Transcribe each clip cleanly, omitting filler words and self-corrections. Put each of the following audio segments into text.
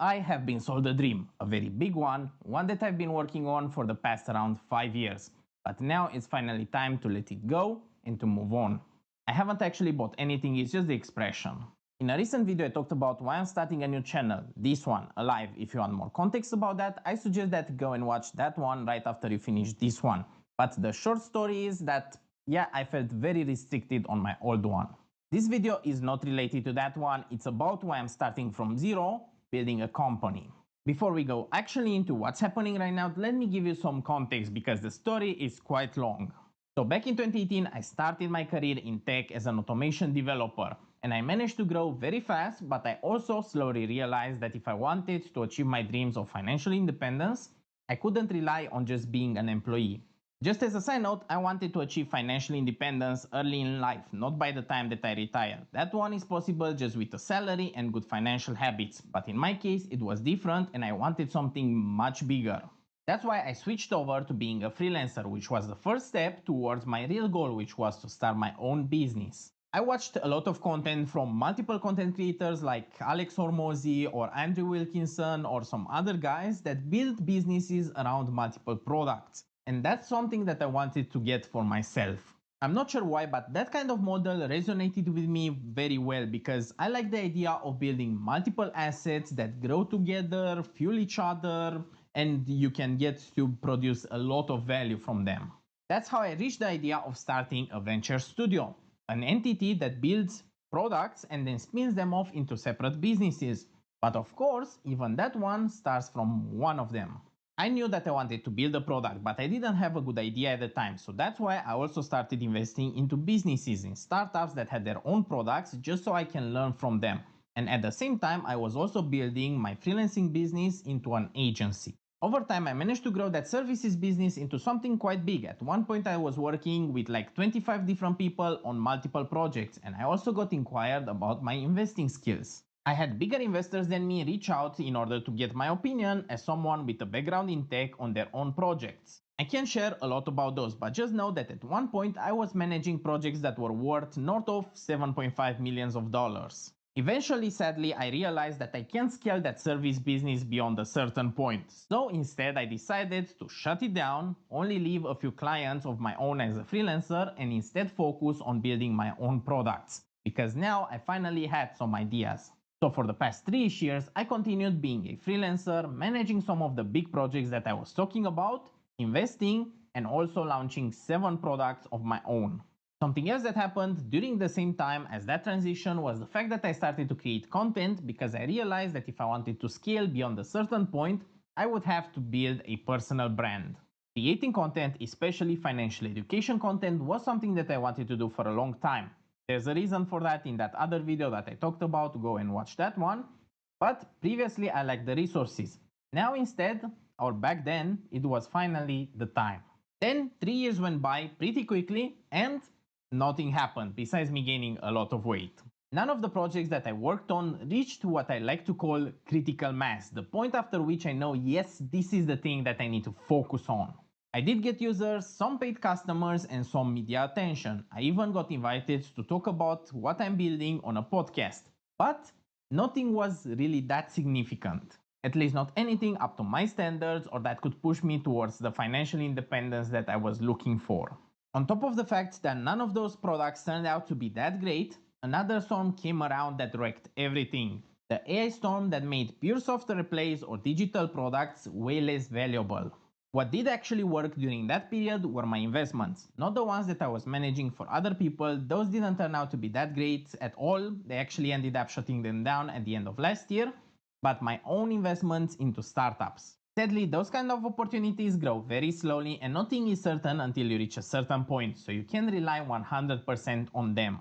I have been sold a dream, a very big one that I've been working on for the past around 5 years. But now it's finally time to let it go and to move on. I haven't actually bought anything, it's just the expression. In a recent video I talked about why I'm starting a new channel, this one, A.L.I.V.E. If you want more context about that, I suggest that you go and watch that one right after you finish this one. But the short story is that, yeah, I felt very restricted on my old one. This video is not related to that one, it's about why I'm starting from zero, building a company. Before we go actually into what's happening right now, let me give you some context because the story is quite long. So back in 2018, I started my career in tech as an automation developer, and I managed to grow very fast, but I also slowly realized that if I wanted to achieve my dreams of financial independence, I couldn't rely on just being an employee. Just as a side note, I wanted to achieve financial independence early in life, not by the time that I retire. That one is possible just with a salary and good financial habits, but in my case it was different and I wanted something much bigger. That's why I switched over to being a freelancer, which was the first step towards my real goal, which was to start my own business. I watched a lot of content from multiple content creators like Alex Hormozy or Andrew Wilkinson or some other guys that build businesses around multiple products. And that's something that I wanted to get for myself. I'm not sure why, but that kind of model resonated with me very well because I like the idea of building multiple assets that grow together, fuel each other, and you can get to produce a lot of value from them. That's how I reached the idea of starting a venture studio, an entity that builds products and then spins them off into separate businesses. But of course, even that one starts from one of them. I knew that I wanted to build a product, but I didn't have a good idea at the time, so that's why I also started investing into businesses, in startups that had their own products, just so I can learn from them. And at the same time, I was also building my freelancing business into an agency. Over time, I managed to grow that services business into something quite big. At one point, I was working with like 25 different people on multiple projects, and I also got inquired about my investing skills. I had bigger investors than me reach out in order to get my opinion as someone with a background in tech on their own projects. I can share a lot about those, but just know that at one point I was managing projects that were worth north of 7.5 millions of dollars. Eventually, sadly, I realized that I can't scale that service business beyond a certain point. So instead, I decided to shut it down, only leave a few clients of my own as a freelancer, and instead focus on building my own products. Because now I finally had some ideas. So for the past 3 years, I continued being a freelancer, managing some of the big projects that I was talking about, investing, and also launching 7 products of my own. Something else that happened during the same time as that transition was the fact that I started to create content because I realized that if I wanted to scale beyond a certain point, I would have to build a personal brand. Creating content, especially financial education content, was something that I wanted to do for a long time. There's a reason for that in that other video that I talked about, go and watch that one. But previously I lacked the resources. Now instead, or back then, it was finally the time. Then 3 years went by pretty quickly and nothing happened besides me gaining a lot of weight. None of the projects that I worked on reached what I like to call critical mass, the point after which I know, yes, this is the thing that I need to focus on. I did get users, some paid customers, and some media attention. I even got invited to talk about what I'm building on a podcast. But nothing was really that significant. At least not anything up to my standards or that could push me towards the financial independence that I was looking for. On top of the fact that none of those products turned out to be that great, another storm came around that wrecked everything. The AI storm that made pure software plays or digital products way less valuable. What did actually work during that period were my investments, not the ones that I was managing for other people. Those didn't turn out to be that great at all. They actually ended up shutting them down at the end of last year, but my own investments into startups. Sadly, those kind of opportunities grow very slowly and nothing is certain until you reach a certain point, so you can rely 100% on them.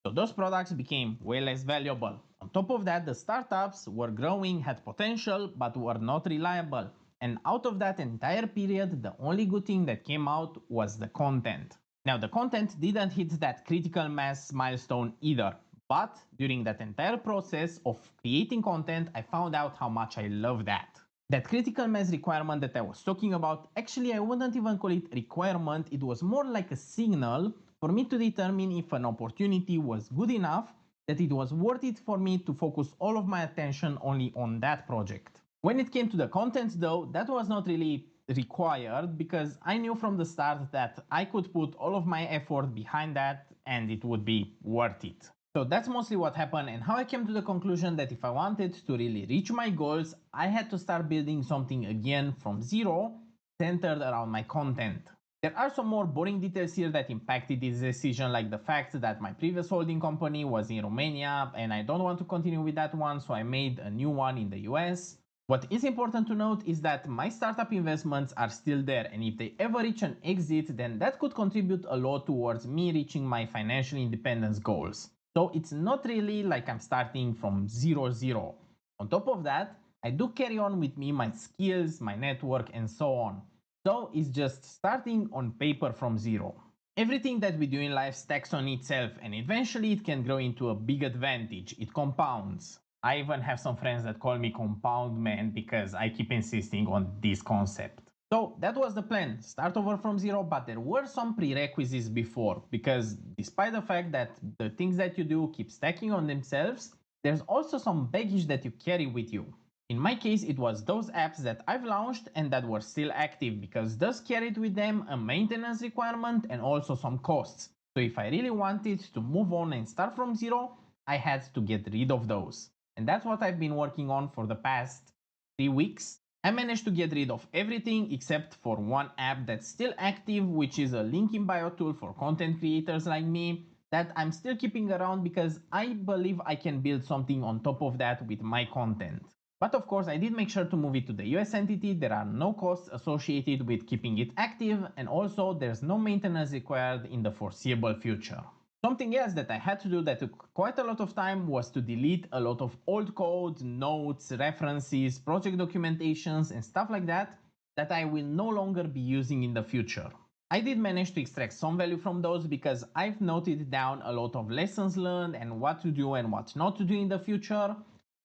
So those products became way less valuable. On top of that, the startups were growing, had potential, but were not reliable. And out of that entire period, the only good thing that came out was the content. Now, the content didn't hit that critical mass milestone either, but during that entire process of creating content, I found out how much I love that. That critical mass requirement that I was talking about, actually I wouldn't even call it requirement, it was more like a signal for me to determine if an opportunity was good enough that it was worth it for me to focus all of my attention only on that project. When it came to the content though, that was not really required because I knew from the start that I could put all of my effort behind that and it would be worth it. So that's mostly what happened and how I came to the conclusion that if I wanted to really reach my goals, I had to start building something again from zero, centered around my content. There are some more boring details here that impacted this decision, like the fact that my previous holding company was in Romania and I don't want to continue with that one, so I made a new one in the US. What is important to note is that my startup investments are still there, and if they ever reach an exit, then that could contribute a lot towards me reaching my financial independence goals. So it's not really like I'm starting from zero. On top of that, I do carry on with me my skills, my network, and so on. So it's just starting on paper from zero. Everything that we do in life stacks on itself and eventually it can grow into a big advantage. It compounds. I even have some friends that call me compound man because I keep insisting on this concept. So that was the plan, start over from zero, but there were some prerequisites before, because despite the fact that the things that you do keep stacking on themselves, there's also some baggage that you carry with you. In my case, it was those apps that I've launched and that were still active, because those carried with them a maintenance requirement and also some costs. So if I really wanted to move on and start from zero, I had to get rid of those. And that's what I've been working on for the past 3 weeks. I managed to get rid of everything except for one app that's still active, which is a link in bio tool for content creators like me that I'm still keeping around because I believe I can build something on top of that with my content. But of course, I did make sure to move it to the US entity. There are no costs associated with keeping it active, and also there's no maintenance required in the foreseeable future. Something else that I had to do that took quite a lot of time was to delete a lot of old code, notes, references, project documentations, and stuff like that that I will no longer be using in the future. I did manage to extract some value from those because I've noted down a lot of lessons learned and what to do and what not to do in the future.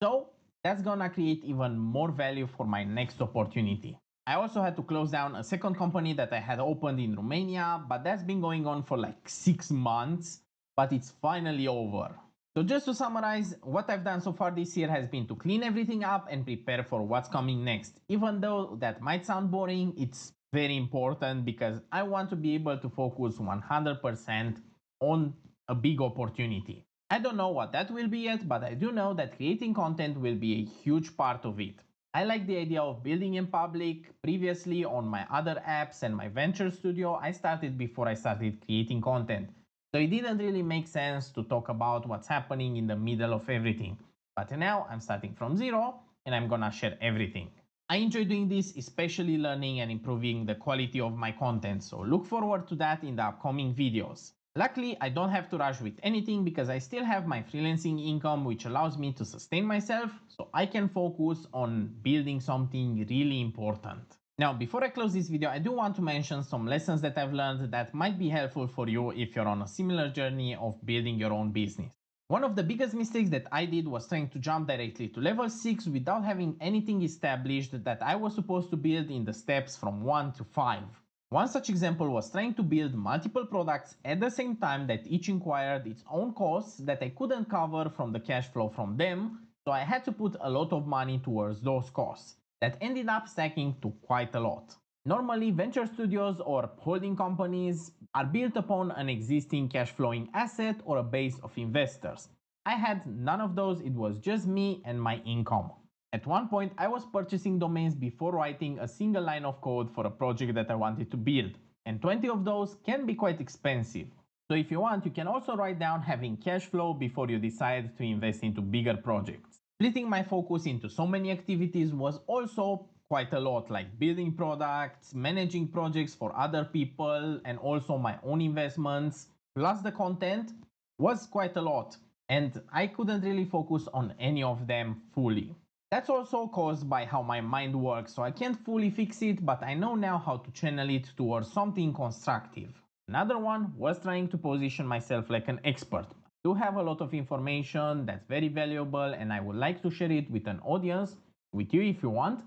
So that's gonna create even more value for my next opportunity. I also had to close down a second company that I had opened in Romania, but that's been going on for like 6 months, but it's finally over. So just to summarize, what I've done so far this year has been to clean everything up and prepare for what's coming next. Even though that might sound boring, it's very important because I want to be able to focus 100% on a big opportunity. I don't know what that will be yet, but I do know that creating content will be a huge part of it. I like the idea of building in public. Previously on my other apps and my venture studio, I started before I started creating content. So it didn't really make sense to talk about what's happening in the middle of everything. But now I'm starting from zero and I'm gonna share everything. I enjoy doing this, especially learning and improving the quality of my content, so look forward to that in the upcoming videos. Luckily, I don't have to rush with anything because I still have my freelancing income, which allows me to sustain myself, so I can focus on building something really important. Now, before I close this video, I do want to mention some lessons that I've learned that might be helpful for you if you're on a similar journey of building your own business. One of the biggest mistakes that I did was trying to jump directly to level 6 without having anything established that I was supposed to build in the steps from 1 to 5. One such example was trying to build multiple products at the same time that each required its own costs that I couldn't cover from the cash flow from them, so I had to put a lot of money towards those costs. That ended up stacking to quite a lot. Normally, venture studios or holding companies are built upon an existing cash flowing asset or a base of investors. I had none of those, it was just me and my income. At one point, I was purchasing domains before writing a single line of code for a project that I wanted to build, and 20 of those can be quite expensive. So if you want, you can also write down having cash flow before you decide to invest into bigger projects. Splitting my focus into so many activities was also quite a lot, like building products, managing projects for other people, and also my own investments, plus the content was quite a lot, and I couldn't really focus on any of them fully. That's also caused by how my mind works, so I can't fully fix it, but I know now how to channel it towards something constructive. Another one was trying to position myself like an expert. I do have a lot of information that's very valuable and I would like to share it with an audience, with you if you want,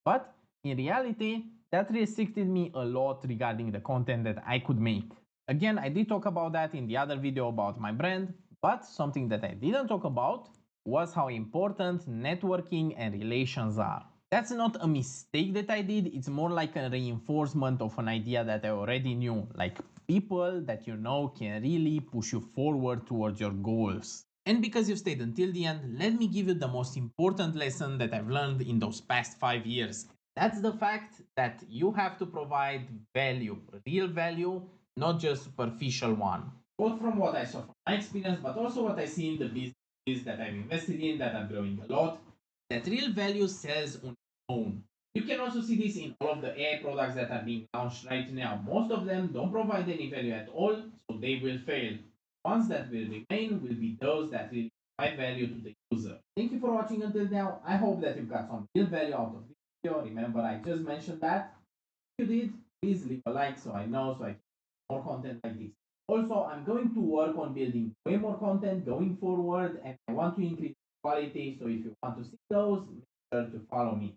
but in reality, that restricted me a lot regarding the content that I could make. Again, I did talk about that in the other video about my brand, But something that I didn't talk about was how important networking and relations are. That's not a mistake that I did, it's more like a reinforcement of an idea that I already knew. Like people that you know can really push you forward towards your goals. And because you stayed until the end, let me give you the most important lesson that I've learned in those past 5 years. That's the fact that you have to provide value, real value, not just superficial one. Both from what I saw from my experience, but also what I see in the business that I've invested in, that are growing a lot, that real value sells on its own. You can also see this in all of the AI products that are being launched right now. Most of them don't provide any value at all, so they will fail. Ones that will remain will be those that really provide value to the user. Thank you for watching until now. I hope that you've got some real value out of this video. Remember, I just mentioned that. If you did, please leave a like so I know, so I can make more content like this. Also, I'm going to work on building way more content going forward, and I want to increase quality. So if you want to see those, make sure to follow me.